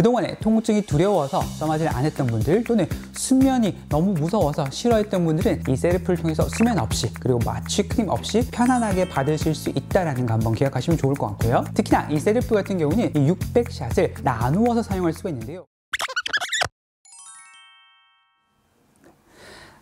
그동안에 통증이 두려워서 써마지를 안 했던 분들 또는 수면이 너무 무서워서 싫어했던 분들은 이 세르프를 통해서 수면 없이 그리고 마취 크림 없이 편안하게 받으실 수 있다는 거 한번 기억하시면 좋을 것 같고요. 특히나 이 세르프 같은 경우는 이 600샷을 나누어서 사용할 수가 있는데요.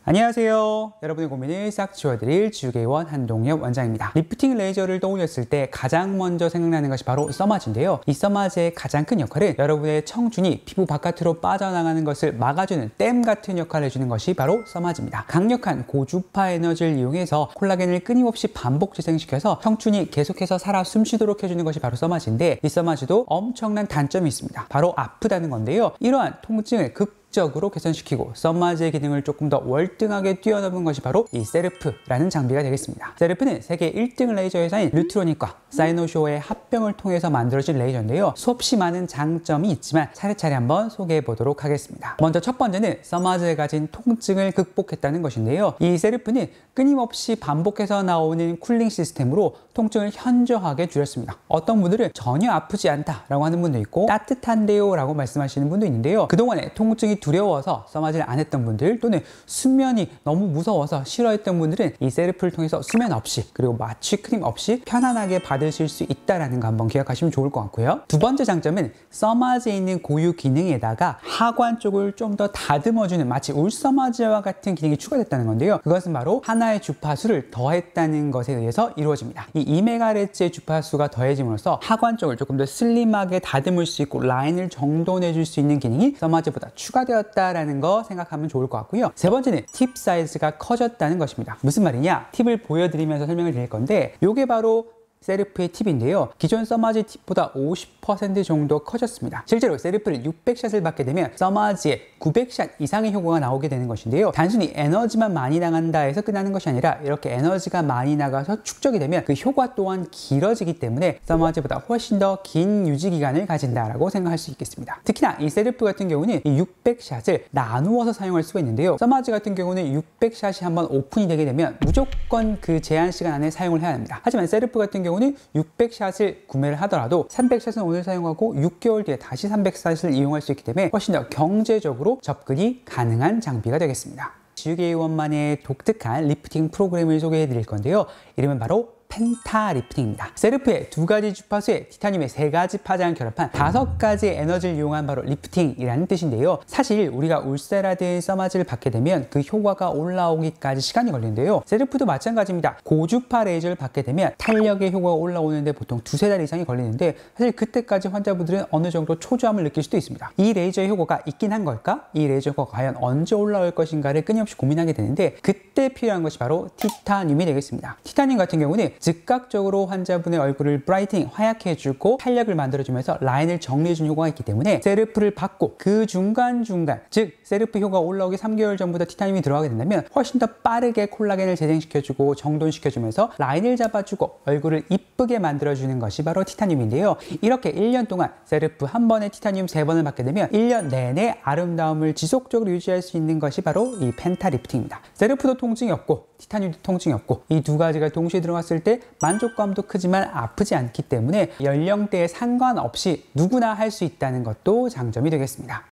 안녕하세요. 여러분의 고민을 싹 지워드릴 지우개원 한동엽 원장입니다. 리프팅 레이저를 떠올렸을 때 가장 먼저 생각나는 것이 바로 써마지인데요. 이 써마지의 가장 큰 역할은 여러분의 청춘이 피부 바깥으로 빠져나가는 것을 막아주는 댐 같은 역할을 해주는 것이 바로 써마지입니다. 강력한 고주파 에너지를 이용해서 콜라겐을 끊임없이 반복 재생시켜서 청춘이 계속해서 살아 숨쉬도록 해주는 것이 바로 써마지인데, 이 써마지도 엄청난 단점이 있습니다. 바로 아프다는 건데요. 이러한 통증을 적으로 개선시키고 써마지의 기능을 조금 더 월등하게 뛰어넘은 것이 바로 이 세르프라는 장비가 되겠습니다. 세르프는 세계 1등 레이저 회사인 루트로닉과 사이노쇼의 합병을 통해서 만들어진 레이저인데요. 수없이 많은 장점이 있지만 차례차례 한번 소개해 보도록 하겠습니다. 먼저 첫 번째는 써마지가 가진 통증을 극복했다는 것인데요. 이 세르프는 끊임없이 반복해서 나오는 쿨링 시스템으로 통증을 현저하게 줄였습니다. 어떤 분들은 전혀 아프지 않다라고 하는 분도 있고 따뜻한데요 라고 말씀하시는 분도 있는데요. 그동안에 통증이 두려워서 써마지를 안 했던 분들 또는 수면이 너무 무서워서 싫어했던 분들은 이 세르프를 통해서 수면 없이 그리고 마취 크림 없이 편안하게 받으실 수 있다는 거 한번 기억하시면 좋을 것 같고요. 두 번째 장점은 써마지에 있는 고유 기능에다가 하관 쪽을 좀 더 다듬어주는 마치 울써마지와 같은 기능이 추가됐다는 건데요. 그것은 바로 하나의 주파수를 더했다는 것에 의해서 이루어집니다. 이 2MHz의 주파수가 더해짐으로써 하관 쪽을 조금 더 슬림하게 다듬을 수 있고 라인을 정돈해 줄 수 있는 기능이 써마지보다 추가되었다라는 거 생각하면 좋을 것 같고요. 세 번째는 팁 사이즈가 커졌다는 것입니다. 무슨 말이냐? 팁을 보여드리면서 설명을 드릴 건데, 이게 바로 세르프의 팁인데요. 기존 써마지 팁보다 50% 정도 커졌습니다. 실제로 세르프를 600샷을 받게 되면 써마지에 900샷 이상의 효과가 나오게 되는 것인데요. 단순히 에너지만 많이 나간다 해서 끝나는 것이 아니라 이렇게 에너지가 많이 나가서 축적이 되면 그 효과 또한 길어지기 때문에 써마지보다 훨씬 더 긴 유지 기간을 가진다라고 생각할 수 있겠습니다. 특히나 이 세르프 같은 경우는 이 600샷을 나누어서 사용할 수가 있는데요. 써마지 같은 경우는 600샷이 한번 오픈이 되게 되면 무조건 그 제한 시간 안에 사용을 해야 합니다. 하지만 세르프 같은 경우는 600샷을 구매를 하더라도 300샷은 오늘 사용하고 6개월 뒤에 다시 300샷을 이용할 수 있기 때문에 훨씬 더 경제적으로 접근이 가능한 장비가 되겠습니다. 지우개원만의 독특한 리프팅 프로그램을 소개해 드릴 건데요. 이름은 바로 펜타 리프팅입니다. 세르프의 2가지 주파수에 티타늄의 3가지 파장을 결합한 5가지의 에너지를 이용한 바로 리프팅이라는 뜻인데요. 사실 우리가 울세라든 써마지를 받게 되면 그 효과가 올라오기까지 시간이 걸리는데요. 세르프도 마찬가지입니다. 고주파 레이저를 받게 되면 탄력의 효과가 올라오는데 보통 2~3달 이상이 걸리는데, 사실 그때까지 환자분들은 어느 정도 초조함을 느낄 수도 있습니다. 이 레이저의 효과가 있긴 한 걸까? 이 레이저 효과가 과연 언제 올라올 것인가를 끊임없이 고민하게 되는데, 그때 필요한 것이 바로 티타늄이 되겠습니다. 티타늄 같은 경우는 즉각적으로 환자분의 얼굴을 브라이팅, 화약해 주고 탄력을 만들어주면서 라인을 정리해주는 효과가 있기 때문에 세르프를 받고 그 중간중간, 즉 세르프 효과가 올라오기 3개월 전부터 티타늄이 들어가게 된다면 훨씬 더 빠르게 콜라겐을 재생시켜주고 정돈시켜주면서 라인을 잡아주고 얼굴을 이쁘게 만들어주는 것이 바로 티타늄인데요. 이렇게 1년 동안 세르프 한 번에 티타늄 3번을 받게 되면 1년 내내 아름다움을 지속적으로 유지할 수 있는 것이 바로 이 펜타 리프팅입니다. 세르프도 통증이 없고 티타늄도 통증이 없고 이 2가지가 동시에 들어갔을 때 만족감도 크지만 아프지 않기 때문에 연령대에 상관없이 누구나 할 수 있다는 것도 장점이 되겠습니다.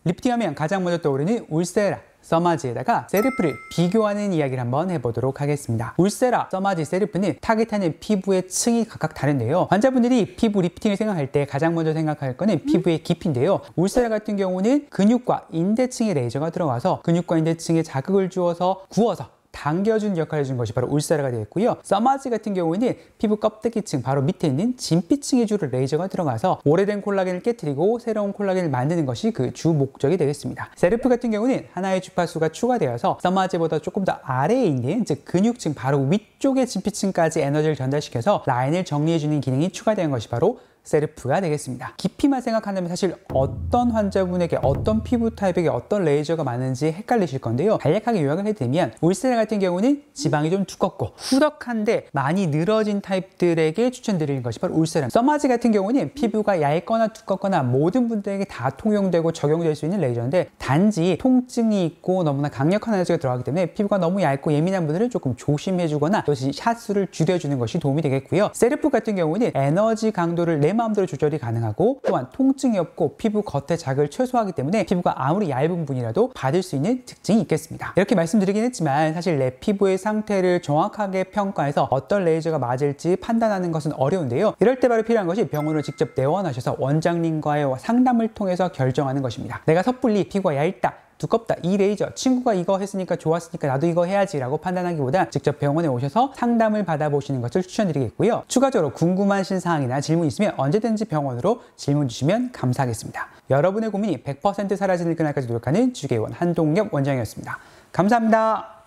리프팅하면 가장 먼저 떠오르는 울세라, 써마지에다가 세르프를 비교하는 이야기를 한번 해보도록 하겠습니다. 울세라, 써마지, 세르프는 타겟하는 피부의 층이 각각 다른데요. 환자분들이 피부 리프팅을 생각할 때 가장 먼저 생각할 거는 피부의 깊이인데요. 울세라 같은 경우는 근육과 인대층에 레이저가 들어가서 근육과 인대층에 자극을 주어서 구워서 당겨준 역할을 해준 것이 바로 울세라가 되겠고요. 써마지 같은 경우는 피부 껍데기층 바로 밑에 있는 진피층에 주로 레이저가 들어가서 오래된 콜라겐을 깨트리고 새로운 콜라겐을 만드는 것이 그 주 목적이 되겠습니다. 세르프 같은 경우는 하나의 주파수가 추가되어서 써마지보다 조금 더 아래에 있는, 즉 근육층 바로 위쪽의 진피층까지 에너지를 전달시켜서 라인을 정리해주는 기능이 추가된 것이 바로 세르프가 되겠습니다. 깊이만 생각한다면 사실 어떤 환자분에게 어떤 피부 타입에게 어떤 레이저가 맞는지 헷갈리실 건데요. 간략하게 요약을 해드리면 울세라 같은 경우는 지방이 좀 두껍고 후덕한데 많이 늘어진 타입들에게 추천드리는 것이 바로 울세라. 써마지 같은 경우는 피부가 얇거나 두껍거나 모든 분들에게 다 통용되고 적용될 수 있는 레이저인데 단지 통증이 있고 너무나 강력한 에너지가 들어가기 때문에 피부가 너무 얇고 예민한 분들은 조금 조심해주거나 또 샷수를 줄여주는 것이 도움이 되겠고요. 세르프 같은 경우는 에너지 강도를 내 마음대로 조절이 가능하고 또한 통증이 없고 피부 겉의 자극을 최소화하기 때문에 피부가 아무리 얇은 분이라도 받을 수 있는 특징이 있겠습니다. 이렇게 말씀드리긴 했지만 사실 내 피부의 상태를 정확하게 평가해서 어떤 레이저가 맞을지 판단하는 것은 어려운데요. 이럴 때 바로 필요한 것이 병원을 직접 내원하셔서 원장님과의 상담을 통해서 결정하는 것입니다. 내가 섣불리 피부가 얇다, 두껍다, 이 레이저 친구가 이거 했으니까 좋았으니까 나도 이거 해야지 라고 판단하기보다 직접 병원에 오셔서 상담을 받아보시는 것을 추천드리겠고요. 추가적으로 궁금하신 사항이나 질문 있으면 언제든지 병원으로 질문 주시면 감사하겠습니다. 여러분의 고민이 100% 사라지는 그날까지 노력하는 주계원 한동엽 원장이었습니다. 감사합니다.